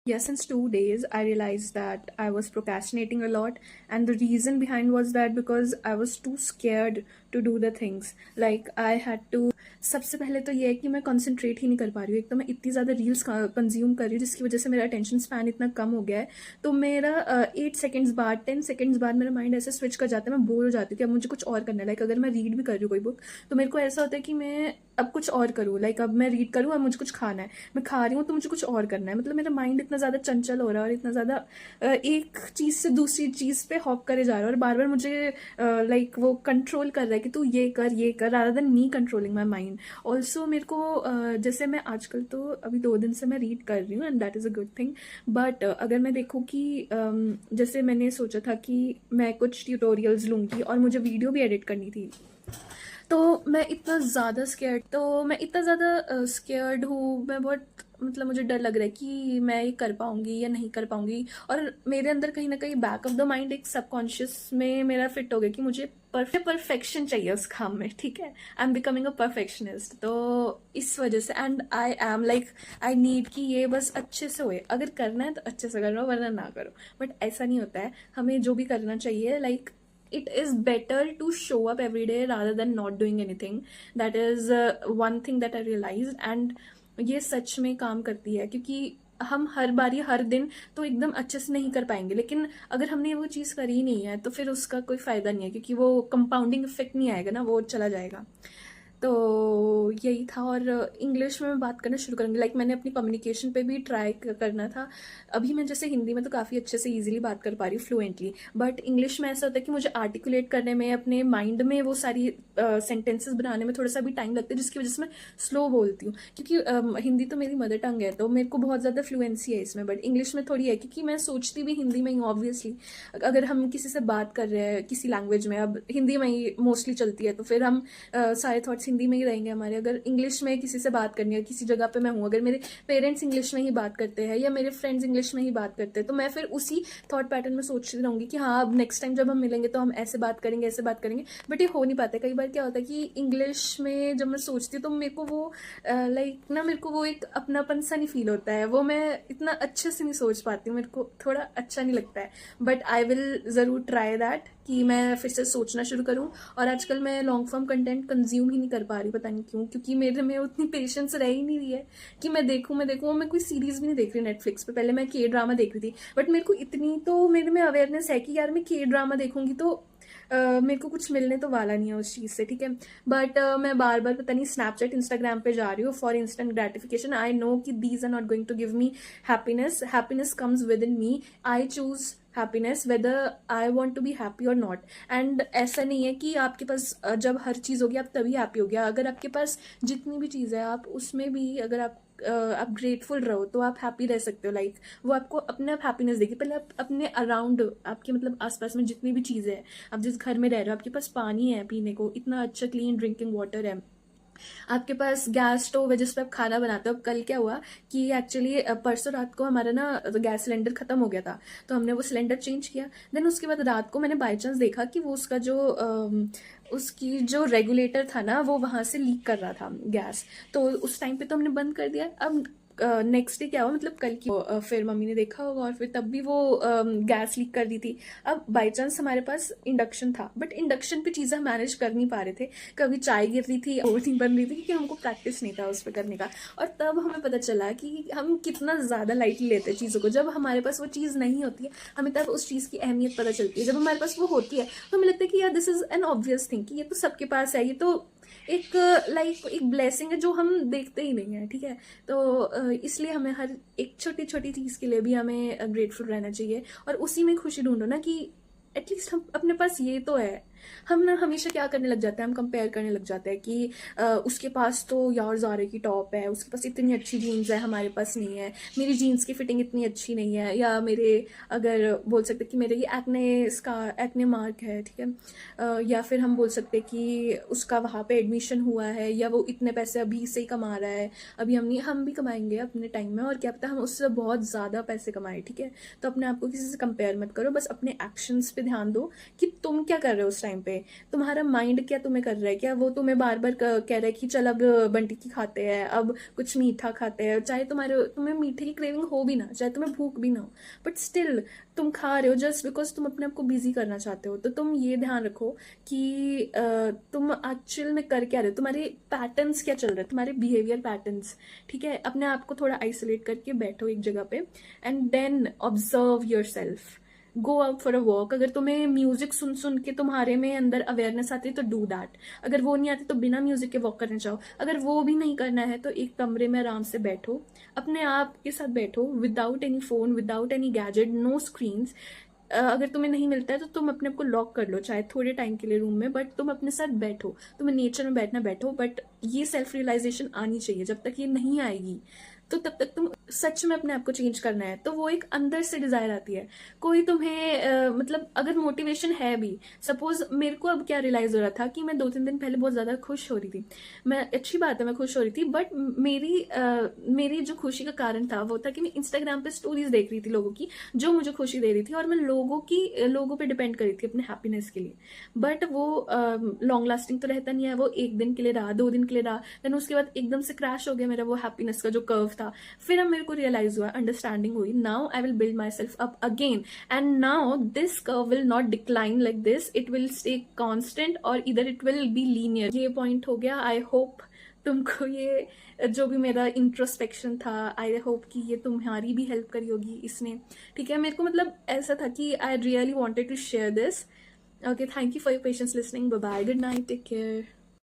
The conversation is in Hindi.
Yes, since 2 days, I realized that I was procrastinating a lot, and the reason behind was that because I was too scared to do the things. Like I had to. सबसे पहले तो ये है कि मैं कंसंट्रेट ही नहीं कर पा रही हूँ। एक तो मैं इतनी ज़्यादा रील्स कंज्यूम कर रही हूँ जिसकी वजह से मेरा अटेंशन स्पैन इतना कम हो गया है। तो मेरा 8 सेकेंड्स बाद 10 सेकेंड्स बाद मेरा माइंड ऐसे स्विच कर जाता है, मैं बोर हो जाती हूँ कि अब मुझे कुछ और करना है। लाइक अगर मैं रीड भी कर रही हूँ कोई बुक, तो मेरे को ऐसा होता है कि मैं अब कुछ और करूँ। लाइक अब मैं रीड करूँ, अब मुझे कुछ खाना है, मैं खा रही हूँ तो मुझे कुछ और करना है। मतलब मेरा माइंड इतना ज़्यादा चंचल हो रहा है और इतना ज़्यादा एक चीज़ से दूसरी चीज़ पे हॉप करे जा रहा है, और बार बार मुझे लाइक वो कंट्रोल कर रहा है कि तू ये कर rather than me controlling my mind. Also मेरे को जैसे मैं आजकल तो अभी 2 दिन से मैं रीड कर रही हूँ and that is a good thing. But अगर मैं देखूँ कि जैसे मैंने सोचा था कि मैं कुछ ट्यूटोरियल्स लूँगी और मुझे वीडियो भी एडिट करनी थी, तो मैं इतना ज़्यादा स्केर्ड हूँ। मैं बहुत मतलब मुझे डर लग रहा है कि मैं ये कर पाऊंगी या नहीं कर पाऊंगी। और मेरे अंदर कहीं ना कहीं बैक ऑफ द माइंड एक सबकॉन्शियस में मेरा फिट हो गया कि मुझे परफेक्शन चाहिए उस काम में। ठीक है, I am becoming a perfectionist. तो इस वजह से and I am like I need कि ये बस अच्छे से होए। अगर करना है तो अच्छे से करो वरना ना करो। बट ऐसा नहीं होता है, हमें जो भी करना चाहिए like it is better to show up every day rather than not doing anything. That is one thing that I realized, and ये सच में काम करती है क्योंकि हम हर बारी हर दिन तो एकदम अच्छे से नहीं कर पाएंगे, लेकिन अगर हमने वो चीज़ करी ही नहीं है तो फिर उसका कोई फ़ायदा नहीं है क्योंकि वो कंपाउंडिंग इफेक्ट नहीं आएगा ना, वो चला जाएगा। तो यही था। और इंग्लिश में मैं बात करना शुरू करूँगी। लाइक मैंने अपनी कम्युनिकेशन पे भी ट्राई करना था। अभी मैं जैसे हिंदी में तो काफ़ी अच्छे से इजीली बात कर पा रही हूँ फ्लुएंटली, बट इंग्लिश में ऐसा होता है कि मुझे आर्टिकुलेट करने में, अपने माइंड में वो सारी सेंटेंसेस बनाने में थोड़ा सा भी टाइम लगता है, जिसकी वजह से मैं स्लो बोलती हूँ। क्योंकि हिंदी तो मेरी मदर टंग है तो मेरे को बहुत ज़्यादा फ्लुएंसी है इसमें, बट इंग्लिश में थोड़ी है क्योंकि मैं सोचती भी हिंदी में ही ऑब्वियसली। अगर हम किसी से बात कर रहे हैं किसी लैंग्वेज में, अब हिंदी में ही मोस्टली चलती है, तो फिर हम सारे थॉट्स हिंदी में ही रहेंगे हमारे। अगर इंग्लिश में किसी से बात करनी है, किसी जगह पे मैं हूँ, अगर मेरे पेरेंट्स इंग्लिश में ही बात करते हैं या मेरे फ्रेंड्स इंग्लिश में ही बात करते हैं, तो मैं फिर उसी थॉट पैटर्न में सोचती रहूँगी कि हाँ अब नेक्स्ट टाइम जब हम मिलेंगे तो हम ऐसे बात करेंगे, ऐसे बात करेंगे। बट ये हो नहीं पाता। कई बार क्या होता है कि इंग्लिश में जब मैं सोचती हूँ तो मेरे को वो लाइक ना, मेरे को वो एक अपनापन सा नहीं फील होता है, वो मैं इतना अच्छे से नहीं सोच पाती हूँ, मेरे को थोड़ा अच्छा नहीं लगता है। बट आई विल ज़रूर ट्राई दैट कि मैं फिर से सोचना शुरू करूँ। और आजकल मैं लॉन्ग फॉर्म कंटेंट कंज्यूम ही नहीं कर पा रही, पता नहीं क्यों, क्योंकि मेरे में उतनी पेशेंस रह ही नहीं रही है कि मैं देखूँ। मैं कोई सीरीज भी नहीं देख रही नेटफ्लिक्स पे। पहले मैं के ड्रामा देख रही थी, बट मेरे को इतनी तो मेरे में अवेयरनेस है कि यार मैं के ड्रामा देखूंगी तो मेरे को कुछ मिलने तो वाला नहीं है उस चीज़ से। ठीक है, बट मैं बार बार पता नहीं स्नैपचैट इंस्टाग्राम पे जा रही हूँ for instant gratification. I know कि these are not going to give me happiness. Happiness comes with in me. I choose happiness whether I want to be happy और नॉट। एंड ऐसा नहीं है कि आपके पास जब हर चीज़ होगी आप तभी हैप्पी हो गया। अगर आपके पास जितनी भी चीज़ है आप उसमें भी अगर आप ग्रेटफुल रहो तो आप हैप्पी रह सकते हो। लाइक वो आपको अपने आप हैप्पीनेस देगी। पहले आप अपने अराउंड, आपके मतलब आसपास में जितनी भी चीज़ें हैं, आप जिस घर में रह रहे हो आपके पास पानी है पीने को, इतना अच्छा क्लीन ड्रिंकिंग वाटर है, आपके पास गैस स्टोव है जिस पे आप खाना बनाते हो। अब कल क्या हुआ कि एक्चुअली परसों रात को हमारा ना गैस सिलेंडर खत्म हो गया था, तो हमने वो सिलेंडर चेंज किया। देन उसके बाद रात को मैंने बाई चांस देखा कि वो उसका जो उसकी जो रेगुलेटर था ना वो वहां से लीक कर रहा था गैस। तो उस टाइम पे तो हमने बंद कर दिया। अब नेक्स्ट डे क्या हुआ, मतलब कल की फिर मम्मी ने देखा होगा और फिर तब भी वो गैस लीक कर दी थी। अब बाई चांस हमारे पास इंडक्शन था, बट इंडक्शन पे चीज़ें मैनेज कर नहीं पा रहे थे। कभी चाय गिर रही थी और नहीं बन रही थी क्योंकि हमको प्रैक्टिस नहीं था उस पर करने का। और तब हमें पता चला कि हम कितना ज़्यादा लाइटली लेते हैं चीज़ों को। जब हमारे पास वो चीज़ नहीं होती है हमें तब उस चीज़ की अहमियत पता चलती है। जब हमारे पास वो होती है तो हमें लगता है कि यार this is an obvious thing, कि ये तो सबके पास है, ये तो एक लाइक एक ब्लेसिंग है जो हम देखते ही नहीं है। ठीक है, तो इसलिए हमें हर एक छोटी छोटी चीज़ के लिए भी हमें ग्रेटफुल रहना चाहिए और उसी में खुशी ढूंढो ना कि एटलीस्ट हम अपने पास ये तो है। हम ना हमेशा क्या करने लग जाते हैं, हम कंपेयर करने लग जाते हैं कि उसके पास तो यार ज़ारे की टॉप है, उसके पास इतनी अच्छी जीन्स है, हमारे पास नहीं है, मेरी जीन्स की फिटिंग इतनी अच्छी नहीं है, या मेरे अगर बोल सकते कि मेरे ये एक्ने मार्क है। ठीक है, या फिर हम बोल सकते कि उसका वहाँ पे एडमिशन हुआ है या वो इतने पैसे अभी से ही कमा रहा है, अभी हम भी कमाएंगे अपने टाइम में, और क्या पता हम उससे बहुत ज़्यादा पैसे कमाएं। ठीक है, तो अपने आप को किसी से कंपेयर मत करो, बस अपने एक्शंस पे ध्यान दो कि तुम क्या कर रहे हो उस टाइम टाइम पे, तुम्हारा माइंड क्या तुम्हें कर रहा है, क्या वो तुम्हें बार बार कह रहा है कि चल अब बंटी की खाते हैं, अब कुछ मीठा खाते हैं, चाहे तुम्हें मीठे की क्रेविंग हो भी ना, चाहे तुम्हें भूख भी ना हो, बट स्टिल तुम खा रहे हो जस्ट बिकॉज तुम अपने आप को बिजी करना चाहते हो। तो तुम ये ध्यान रखो कि तुम एक्चुअल में कर क्या रहे हो, तुम्हारे पैटर्न्स क्या चल रहे हैं, तुम्हारे बिहेवियर पैटर्न्स। ठीक है, अपने आप को थोड़ा आइसोलेट करके बैठो एक जगह पे and then observe yourself, go out for a walk. अगर तुम्हें म्यूजिक सुन सुन के तुम्हारे में अंदर अवेयरनेस आती है तो डू दैट, अगर वो नहीं आती तो बिना म्यूजिक के वॉक करना चाहो। अगर वो भी नहीं करना है तो एक कमरे में आराम से बैठो, अपने आप के साथ बैठो, without any phone, without any gadget, no screens. अगर तुम्हें नहीं मिलता है तो तुम अपने आप को लॉक कर लो, चाहे थोड़े टाइम के लिए रूम में, बट तुम अपने साथ बैठो, तुम्हें नेचर में बैठना बैठो। बट ये सेल्फ रियलाइजेशन आनी चाहिए, जब तक ये नहीं आएगी तो तब तक तुम सच में अपने आप को चेंज करना है। तो वो एक अंदर से डिजायर आती है। कोई तुम्हें मतलब अगर मोटिवेशन है भी, सपोज मेरे को अब क्या रियलाइज हो रहा था कि मैं 2-3 दिन पहले बहुत ज्यादा खुश हो रही थी, मैं अच्छी बात है मैं खुश हो रही थी, बट मेरी जो खुशी का कारण था वो था कि मैं इंस्टाग्राम पे स्टोरीज देख रही थी लोगों की जो मुझे खुशी दे रही थी, और मैं लोगों पे डिपेंड कर रही थी अपने हैप्पीनेस के लिए। बट वो लॉन्ग लास्टिंग तो रहता नहीं है, वो 1 दिन के लिए रहा, 2 दिन के लिए रहा, देन उसके बाद एकदम से क्रैश हो गया मेरा वो हैप्पीनेस का जो कर्व था। फिर अब मेरे को रियलाइज हुआ, अंडरस्टैंडिंग हुई, now I will build my self up again and now this curve will not decline like this, it will stay constant और इधर इट विल बी लीनियर। ये पॉइंट हो गया। आई होप तुमको ये जो भी मेरा इंट्रोस्पेक्शन था, आई होप कि ये तुम्हारी भी हेल्प करी होगी इसने। ठीक है, मेरे को मतलब ऐसा था कि I really wanted to share this. Okay, thank you for your patience listening, bye bye, good night, take care.